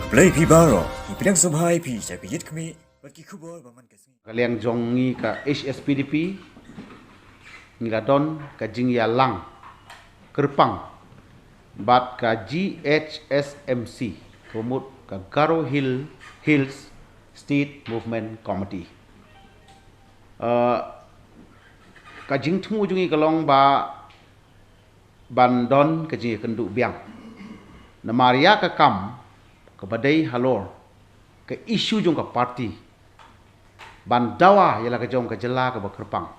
Play Pibaro, ipinang sabhay pi sa piyit kami, bagi kubol baman kasi. Kaliang jongi ka HSPDP ngiladon ka jingya lang kerpang bat ka GHSMC kumut ka Garo Hills State Movement Committee. Ka jing tmu jungi kalong ba bandon ka jing kendu biang. Namaria ka kam ka badai halor ka isu jung ka parti bandawa ialah kejong kejela ke kerpang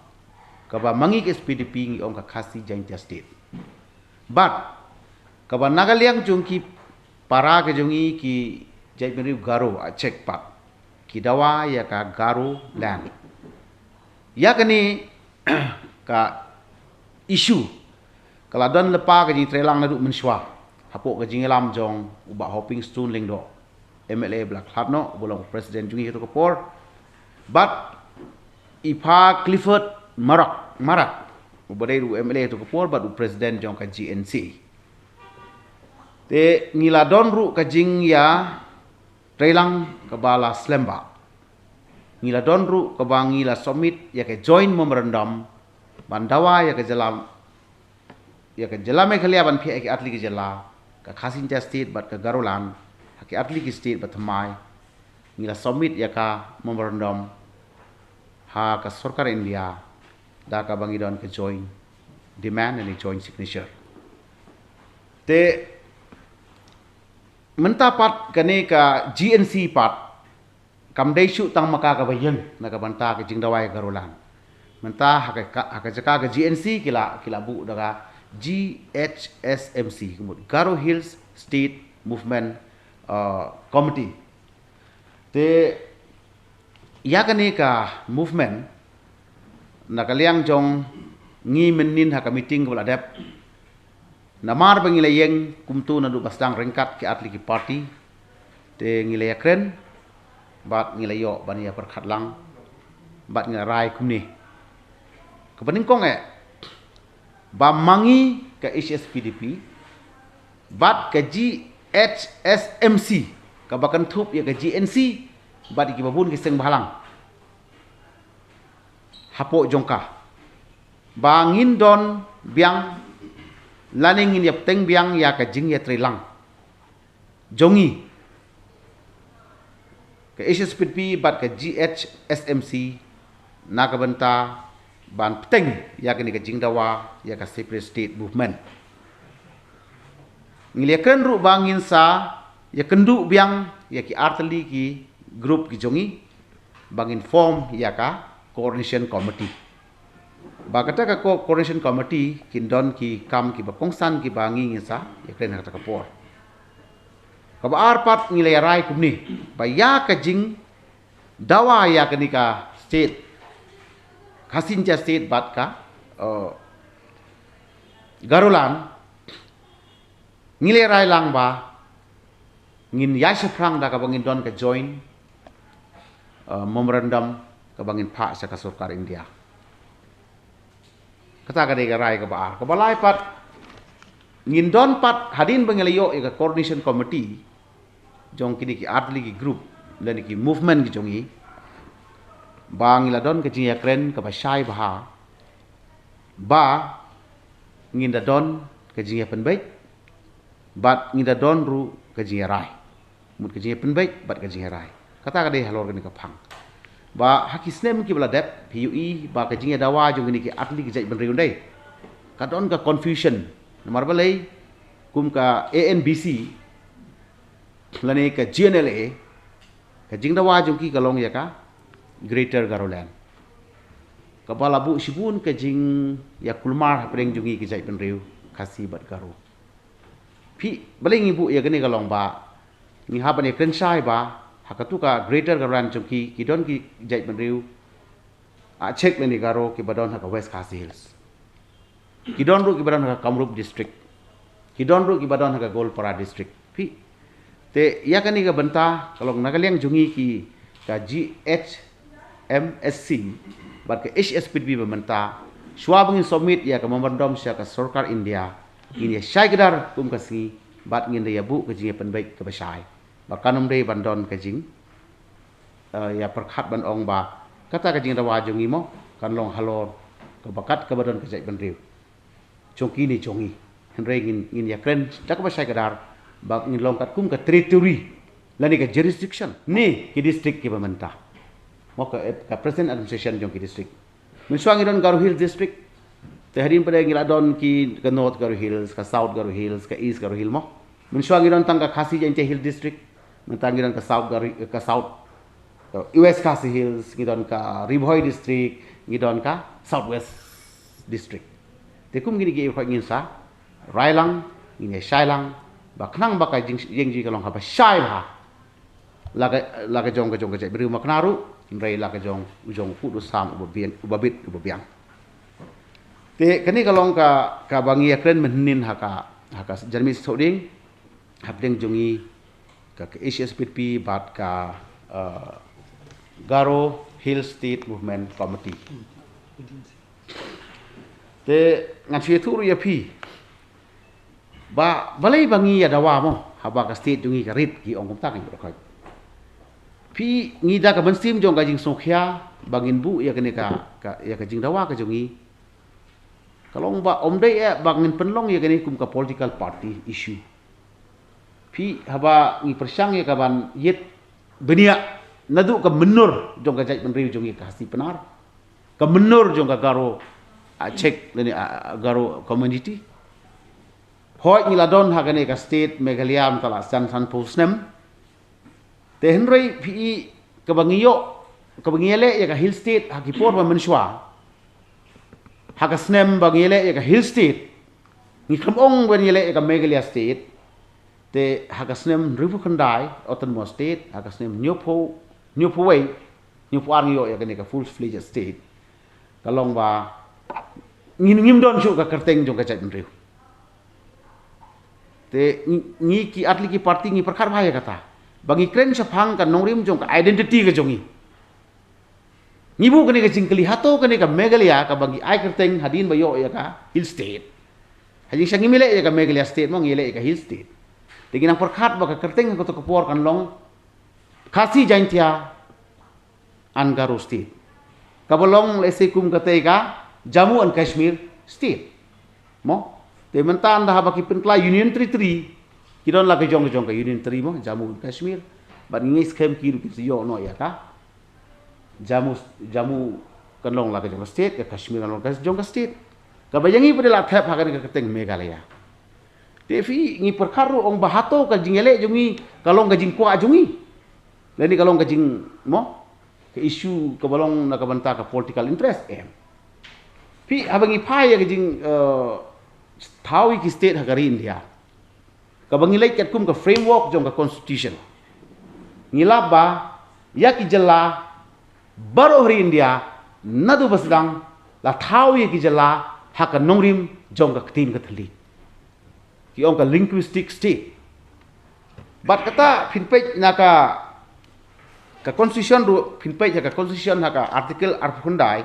kaba mangi ke SPDP ngi om ka khasi jaintia state but kaba nagaliang jungki para kejongi ki jaimeri Garo a check pat ki dawa ya ka Garo land ya kani ka isu kala don lepa ke jing trelang nadu menswa hapok ke jing lam jong uba hopping stone lingdo MLA Black Hlatno bolong presiden jungi itu kepor but ipa Clifford Marak ubadai du MLA tu kepor but du presiden jong ka GNC te ngiladon ru ka jing ya trelang ke bala Slemba ngiladon ru ke bangi la summit ya ke join memorandum bandawa ya ke jela Meghalaya ban phi ke atli ke jela ka Khasin state but ke Garolan ke atli ke state but thamai ngila summit ya ka memorandum ha ka sarkar India da ka bangidon ke join demand and join signature te mentapat kane ka GNC pat kamdai shu tang maka ka bayeng na ka banta ke jingdawai Garolan menta ha ka jaka ke GNC kila bu daga GHSMC kumut Garo Hills State Movement Committee te ya kani ka movement nakaliang jong ngi menin ha ka meeting ko ladep namar bangilayeng kumtu na du basdang rengkat ke atli ki party te ngilaya kren bat ngilayo bania perkhatlang bat ngarai kumni kebening kong ba mangi ke HSPDP bat ke GHSMC ka bakan thup ya ke GNC bat ki babun ki seng balang hapo jongka bangin don biang laning in yap teng biang ya ka jing ya trilang jongi ke HSPDP bat ke GHSMC na ka banta ban teng ya ke ni ka jingdawa ya ka separate state movement ngiliakan ru bangin sa ya kendu biang ya ki artli ki group ki jongi bangin form ya ka coordination committee ba kata ka coordination committee kindon ki kam ki bakongsan ki bangi ngisa ya kren kata kapor ka ba arpat ngilai rai kumni ba ya ka jing dawa ya ka ni ka state Khasin state bat ka Garolan ngilai rai lang ba ngin yashrang da ka bangin don ka join memorandum ka bangin pha sa ka sarkar India kata ka de rai ka balai pat ngin don pat hadin bangilayo ka coordination committee jong kini ki atli ki group dan ki movement ki jongi bangila don ka jiya kren ka basai baha ba ngin da don ka jiya penbaik bat ngin da don ru ka jiya rai mut ka jiya penbaik bat ka jiya rai kata ka de halor ni ka phang ba hakisnem ki bala dep PUE ba ka jinga dawa jong ni ki atli ki jai benriun dai ka don ka confusion nomor balai kum ka ANBC lane ka GNLA ka jing dawa jong ki kalong ya ka Greater Garoland ka bala bu sibun ka jing ya kulmar hapreng jong ki jai benriu khasi bat Garo pi balai ngi bu ya gani kalong ba ni ha bani kren sai ba hakatu ka Greater Garoland jongki kidon ki jai benriu a check ni Garo ki badon ha ka West Khasi Hills kidon ru ki badon ha ka Kamrup district kidon ru ki badon ha ka Golpara district pi te ya kani ka banta kalong nagaliang jongi ki ka GHMSC bat ke HSPDP bementa swabangin summit ya ka memorandum sya ka sarkar India ini syai gedar kum kasi bat ngin ya bu ke jinge penbaik ke basai Bakanum dei bandon kajing ya perkhat ban ong ba kata kajing rawa jongi mo kan long halor ke bakat ke badon kajai bandriu chongki ni chongi henrei ngin ya kren tak ba sai kadar bak ngin long kat kum ka territory lani ka jurisdiction ni ki district ki pemerintah mo ka present administration jong ki district miswang idon Garo Hills district tehadin pada ngiladon ki ke north Garo Hills ka south Garo Hills ka east Garo Hill mo miswang idon tangka Khasi Jaintia Hill district mentang idon ka south ka south West Khasi Hills ngidon ka Ribhoi district ngidon ka southwest district tekum gini gi ko ngin sa Railang ngin Shailang baknang bakai jing kalong ha ba shai ha laga jong ka jai beri maknaru rei laga jong pu do sam ubabit ubabiang te kani kalong ka bangi akren menin haka jermi soding hapdeng jongi ka ACSPP bat ka Garo Hill State Movement Committee. Te ngan turu ya pi. Balai bangi ya dawa mo haba ka state jungi ka rit ki ong tak ni rokai. Pi ngida ka bensim jong ka jing songkhya bangin bu ya kene ka ya ka jing dawa ka jungi. Kalong ba omdai ya bangin penlong ya kene kum ka political party issue. Pi haba ngi persang ya ka ban yet benia nadu ka menur jong ka jai penriu jongi ka hasi penar ka menur jong ka Garo cek leni Garo community hoi ngiladon hagane ka state Meghalaya tala san posnem te henrei pi ka bangiele ya ka Hill State hakipor ba menswa haka snem bangiele ya ka Hill State ngi kamong bangiele ya ka Meghalaya state te haka snem ribu khandai autonomous state haka snem Nyopo way Nyopo arnyo ya kene ka full fledged state kalong ba ngim don su ka kerteng jong ka cai penriu te ngi ki atli ki parti ngi perkar bahaya kata bangi kren sapang ka nongrim jong ka identity ka jongi ngibu kene ka jingkeli hato kene ka Meghalaya ka bangi ai kerteng hadin bayo ya ka Hill State haji sangi mile ya ka Meghalaya state mo ngile ya ka Hill State te ginang perkat ba ka kerteng ko to kapor kan long Khasi Jaintia an Garo State. Kabalong lesekum kateka Jammu and Kashmir State. Mo, te mentan dah baki penkla Union Territory. Kidon la ke jong ka Union Territory mo Jammu and Kashmir. But ngi scam kiru ki yo no ya ka. Jammu kanlong la ke jong state ke Kashmir kanlong ka jong state. Kabayangi padela thap hakan ka keteng Meghalaya. Tefi ngi perkaru ong bahato ka jingele jongi kalong ka jingkwa jongi. Lani kalau ngajing mo ke isu ke balong nak banta ke political interest pi abangi pai ya ngajing tawi ki state hagari India ka bangi lai kat kum ke framework jong ke constitution ngilaba ya ki jela baro hari India nadu basdang la tawi ki jela hak nongrim jong ke tin ke thali ki ong ka linguistic state bat kata finpej naka ka constitution ru pinpai ka constitution haka artikel arfundai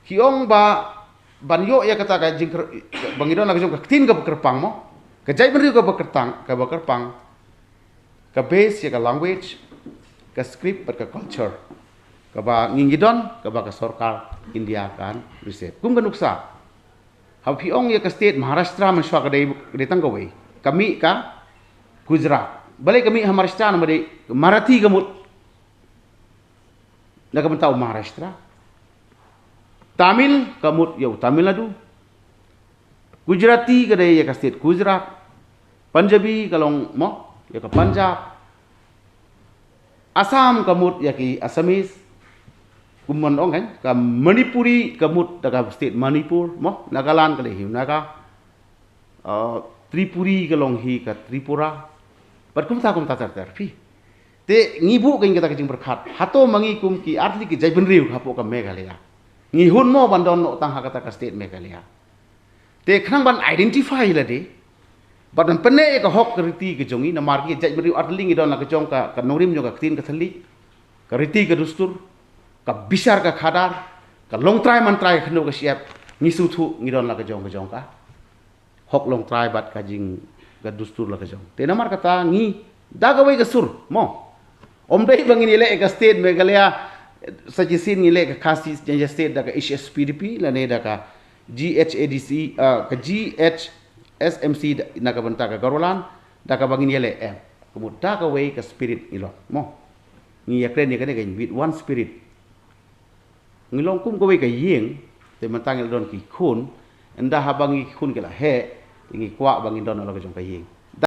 kiong ba banyo ya kata ka jing bangidon la jong ka tin ka kerpang mo ka jai benri ka kerpang ka base ya ka language ka script ka culture ka ba ngingidon ka ba ka sarkar India kan reset kum ganuksa ha piong ya ka state Maharashtra maswa ka dai tanggawe kami ka Gujarat balai kami Maharashtra na Marathi kamut nak mentau Maharashtra, Tamil kamut yau Tamil Nadu, Gujarati kadai ya ka state Gujarat, Punjabi kalong mo ya ka Punjab, Assam kamut ya ki Assamese, kumon ong kan, ka Manipuri kamut da ka state Manipur mo, Nagaland kadai hiu naga, Tripuri kalong hi ka Tripura, but kum ta terpi. Te ngibu kain kata kajing berkat hato mangikum ki arti ki jai benriu hapo ka Meghalaya ngihun mo bandon no tang hakata ka state Meghalaya te khnang ban identify la de badan pene ka hok riti ke jongi na margi jai benriu arti ngi don la ka jong ka norim jo ka tin ka thali ka riti ka dustur ka bisar ka khadar ka long try man try khno ka siap ngisu thu ngi don la ka jong ka hok long try bat kajing ka dustur la ka jong te namar kata ngi daga wei ka sur mo om dei bangin ile ka state Meghalaya sajisin ile ka khasi janja state daga HSPDP la ne daga GHADC ka GHSMC naga banta ka garolan daga bangin ile kemudian daga wei ka spirit ilo mo ni yakren ni kan with one spirit ngilong kum ko wei ka yeng te matang don ki khun enda habangi khun ke la he ngi kwa bangin don ala ka jong ka yeng